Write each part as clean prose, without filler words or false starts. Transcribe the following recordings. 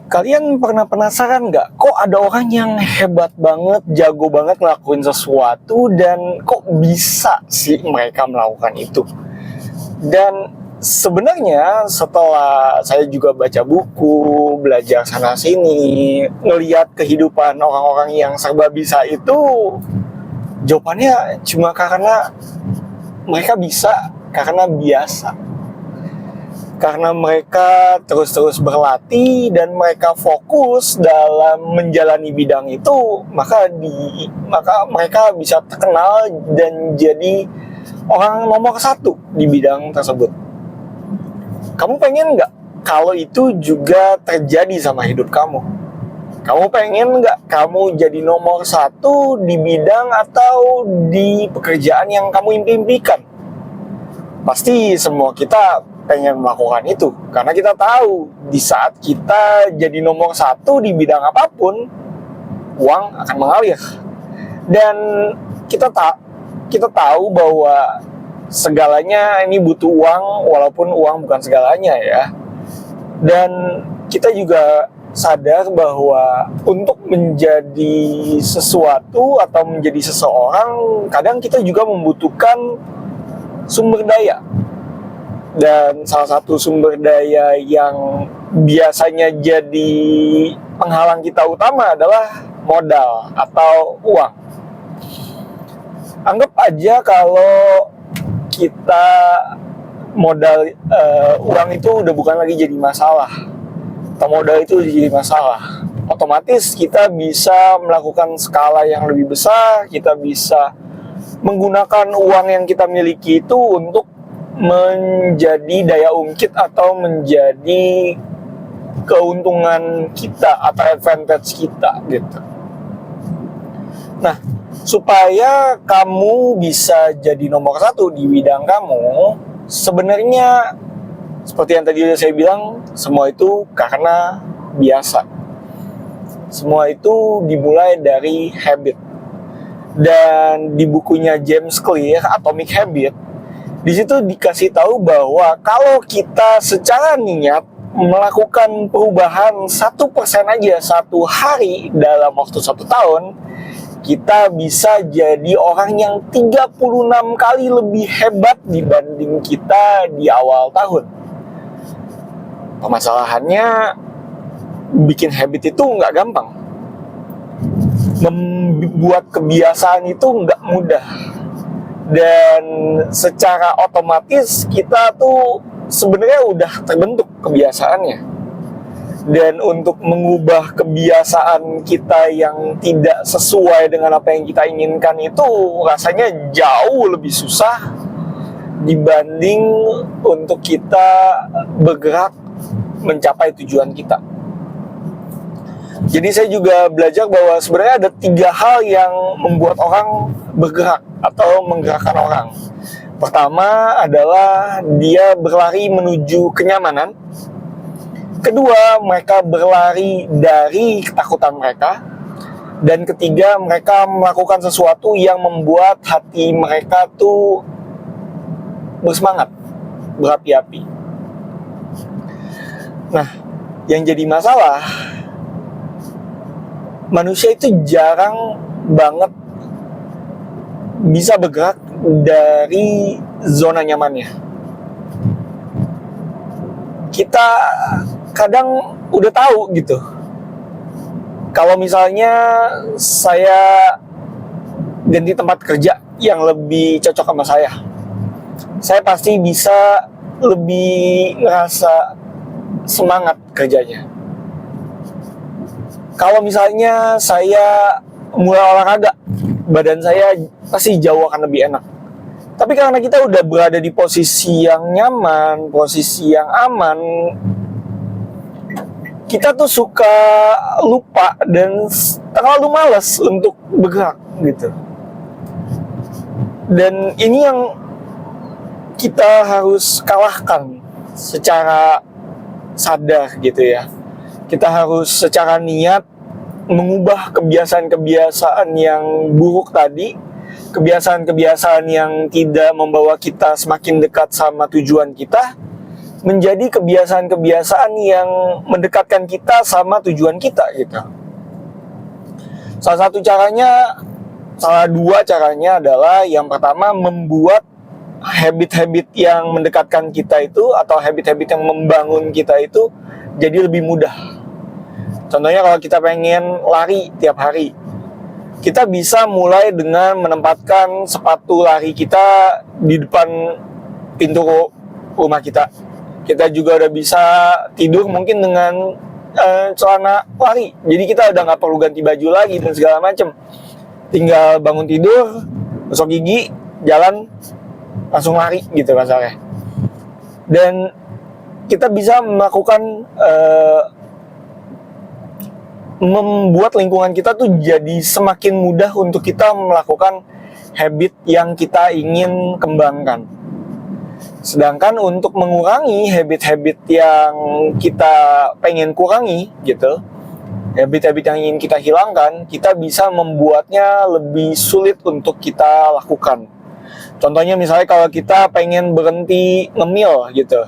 Kalian pernah penasaran nggak, kok ada orang yang hebat banget, jago banget ngelakuin sesuatu, dan kok bisa sih mereka melakukan itu? Dan sebenarnya setelah saya juga baca buku, belajar sana sini, ngelihat kehidupan orang-orang yang serba bisa itu, jawabannya cuma karena mereka bisa, karena biasa. Karena mereka terus-terus berlatih dan mereka fokus dalam menjalani bidang itu, maka mereka bisa terkenal dan jadi orang nomor satu di bidang tersebut. Kamu pengen nggak kalau itu juga terjadi sama hidup kamu? Kamu pengen nggak kamu jadi nomor satu di bidang atau di pekerjaan yang kamu impikan? Pasti semua kita pengen melakukan itu, karena kita tahu di saat kita jadi nomor satu di bidang apapun, uang akan mengalir. Dan kita tahu bahwa segalanya ini butuh uang, walaupun uang bukan segalanya ya. Dan kita juga sadar bahwa untuk menjadi sesuatu atau menjadi seseorang, kadang kita juga membutuhkan sumber daya. Dan salah satu sumber daya yang biasanya jadi penghalang kita utama adalah modal atau uang. Anggap aja kalau kita modal uang itu udah bukan lagi jadi masalah, atau modal itu jadi masalah. Otomatis kita bisa melakukan skala yang lebih besar, kita bisa menggunakan uang yang kita miliki itu untuk menjadi daya ungkit atau menjadi keuntungan kita atau advantage kita gitu. Nah, supaya kamu bisa jadi nomor satu di bidang kamu, sebenarnya seperti yang tadi saya bilang, semua itu karena biasa. Semua itu dimulai dari habit. Dan di bukunya James Clear, Atomic Habit, di situ dikasih tahu bahwa kalau kita secara niat melakukan perubahan 1% aja satu hari dalam waktu 1 tahun, kita bisa jadi orang yang 36 kali lebih hebat dibanding kita di awal tahun. Permasalahannya, bikin habit itu nggak gampang. Membuat kebiasaan itu nggak mudah. Dan secara otomatis kita tuh sebenarnya udah terbentuk kebiasaannya. Dan untuk mengubah kebiasaan kita yang tidak sesuai dengan apa yang kita inginkan itu rasanya jauh lebih susah dibanding untuk kita bergerak mencapai tujuan kita. Jadi saya juga belajar bahwa sebenarnya ada 3 hal yang membuat orang bergerak atau menggerakkan orang. Pertama adalah dia berlari menuju kenyamanan. Kedua, mereka berlari dari ketakutan mereka. Dan ketiga, mereka melakukan sesuatu yang membuat hati mereka tuh bersemangat, berapi-api. Nah, yang jadi masalah, manusia itu jarang banget bisa bergerak dari zona nyamannya. Kita kadang udah tahu gitu, kalau misalnya saya ganti tempat kerja yang lebih cocok sama saya pasti bisa lebih ngerasa semangat kerjanya. Kalau misalnya saya mulai olahraga, badan saya pasti jauh akan lebih enak. Tapi karena kita udah berada di posisi yang nyaman, posisi yang aman, kita tuh suka lupa dan terlalu malas untuk bergerak gitu. Dan ini yang kita harus kalahkan secara sadar gitu ya. Kita harus secara niat mengubah kebiasaan-kebiasaan yang buruk tadi, kebiasaan-kebiasaan yang tidak membawa kita semakin dekat sama tujuan kita, menjadi kebiasaan-kebiasaan yang mendekatkan kita sama tujuan kita gitu. Salah dua caranya adalah yang pertama membuat habit-habit yang mendekatkan kita itu atau habit-habit yang membangun kita itu jadi lebih mudah. Contohnya kalau kita pengen lari tiap hari, kita bisa mulai dengan menempatkan sepatu lari kita di depan pintu rumah kita. Kita juga udah bisa tidur mungkin dengan celana lari. Jadi kita udah nggak perlu ganti baju lagi dan segala macem. Tinggal bangun tidur, gosok gigi, jalan, langsung lari gitu kasarnya. Dan kita bisa melakukan membuat lingkungan kita tuh jadi semakin mudah untuk kita melakukan habit yang kita ingin kembangkan. Sedangkan untuk mengurangi habit-habit yang kita pengen kurangi gitu, habit-habit yang ingin kita hilangkan, kita bisa membuatnya lebih sulit untuk kita lakukan. Contohnya misalnya kalau kita pengen berhenti ngemil gitu,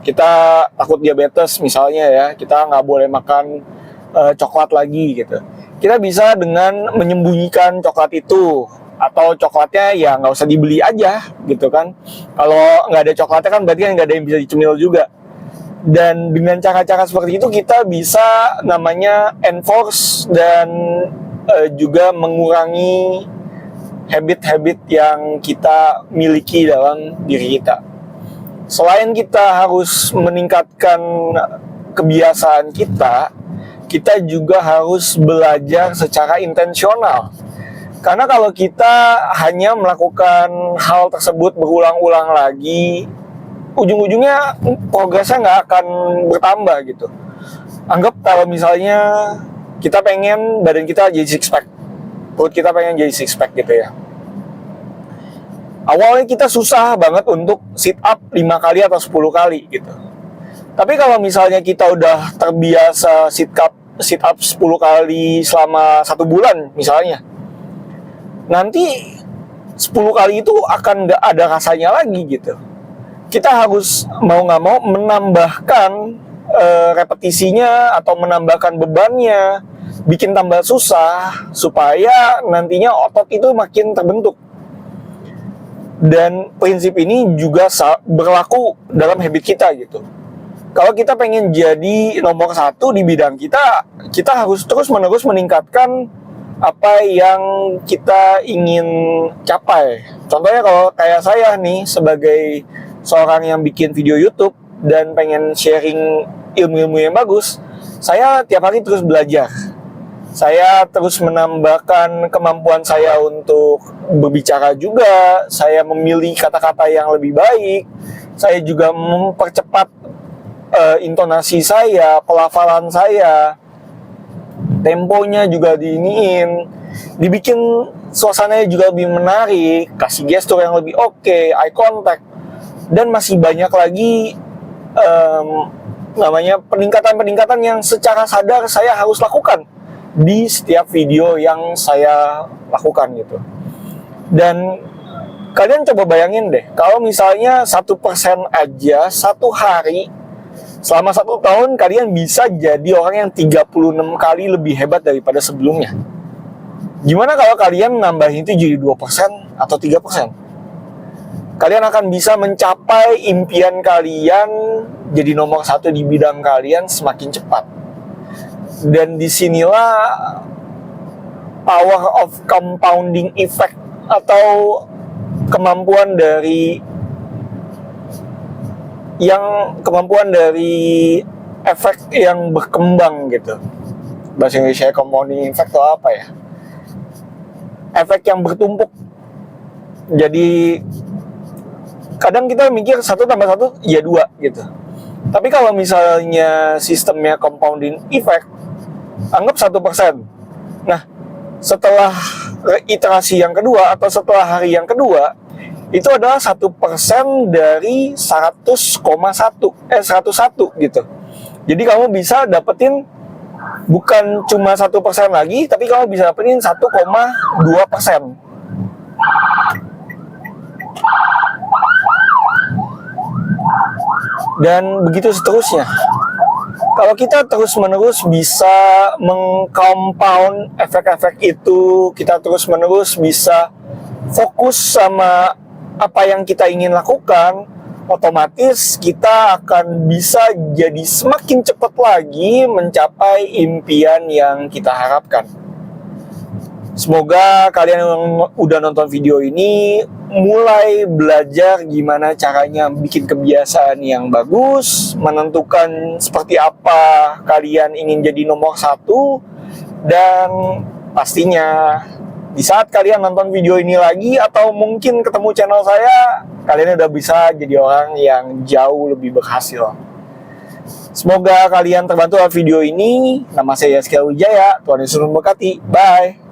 kita takut diabetes misalnya ya, kita nggak boleh makan coklat lagi gitu. Kita bisa dengan menyembunyikan coklat itu, atau coklatnya ya nggak usah dibeli aja gitu kan. Kalau nggak ada coklatnya kan berarti kan nggak ada yang bisa dicemil juga. Dan dengan cara-cara seperti itu kita bisa namanya enforce dan juga mengurangi habit-habit yang kita miliki dalam diri kita. Selain kita harus meningkatkan kebiasaan kita juga harus belajar secara intensional. Karena kalau kita hanya melakukan hal tersebut berulang-ulang lagi, ujung-ujungnya progresnya nggak akan bertambah gitu. Anggap kalau misalnya kita pengen badan kita jadi six pack, perut kita pengen jadi six pack gitu ya. Awalnya kita susah banget untuk sit up 5 kali atau 10 kali gitu. Tapi kalau misalnya kita udah terbiasa sit up 10 kali selama 1 bulan misalnya, nanti 10 kali itu akan nggak ada rasanya lagi gitu. Kita harus mau nggak mau menambahkan repetisinya atau menambahkan bebannya, bikin tambah susah supaya nantinya otot itu makin terbentuk. Dan prinsip ini juga berlaku dalam habit kita gitu. Kalau kita pengen jadi nomor 1 di bidang kita harus terus-menerus meningkatkan apa yang kita ingin capai. Contohnya kalau kayak saya nih, sebagai seorang yang bikin video YouTube dan pengen sharing ilmu-ilmu yang bagus, saya tiap hari terus belajar. Saya terus menambahkan kemampuan saya untuk berbicara juga, saya memilih kata-kata yang lebih baik, saya juga mempercepat intonasi saya, pelafalan saya, temponya juga diiniin, dibikin suasananya juga lebih menarik, kasih gestur yang lebih oke, eye contact, dan masih banyak lagi namanya peningkatan-peningkatan yang secara sadar saya harus lakukan di setiap video yang saya lakukan gitu. Dan kalian coba bayangin deh, kalau misalnya 1% aja satu hari, selama 1 tahun kalian bisa jadi orang yang 36 kali lebih hebat daripada sebelumnya. Gimana kalau kalian nambahin itu jadi 2% atau 3%? Kalian akan bisa mencapai impian kalian jadi nomor 1 di bidang kalian semakin cepat. Dan disinilah power of compounding effect atau kemampuan dari efek yang berkembang gitu. Bahasa Indonesia compounding effect itu apa ya? Efek yang bertumpuk. Jadi kadang kita mikir 1 tambah 1 ya 2 gitu. Tapi kalau misalnya sistemnya compounding effect, anggap 1%. Nah, setelah iterasi yang kedua atau setelah hari yang kedua, itu adalah 1% dari 100,1 gitu. Jadi kamu bisa dapetin bukan cuma 1% lagi, tapi kamu bisa dapetin 1,2%. dan begitu seterusnya. Kalau kita terus-menerus bisa mengcompound efek-efek itu, kita terus-menerus bisa fokus sama apa yang kita ingin lakukan, otomatis kita akan bisa jadi semakin cepat lagi mencapai impian yang kita harapkan. Semoga kalian yang udah nonton video ini mulai belajar gimana caranya bikin kebiasaan yang bagus, menentukan seperti apa kalian ingin jadi nomor 1, dan pastinya di saat kalian nonton video ini lagi atau mungkin ketemu channel saya, kalian udah bisa jadi orang yang jauh lebih berhasil. Semoga kalian terbantu oleh video ini. Nama saya Yazkiel Wijaya. Tuhan Yesus memberkati. Bye.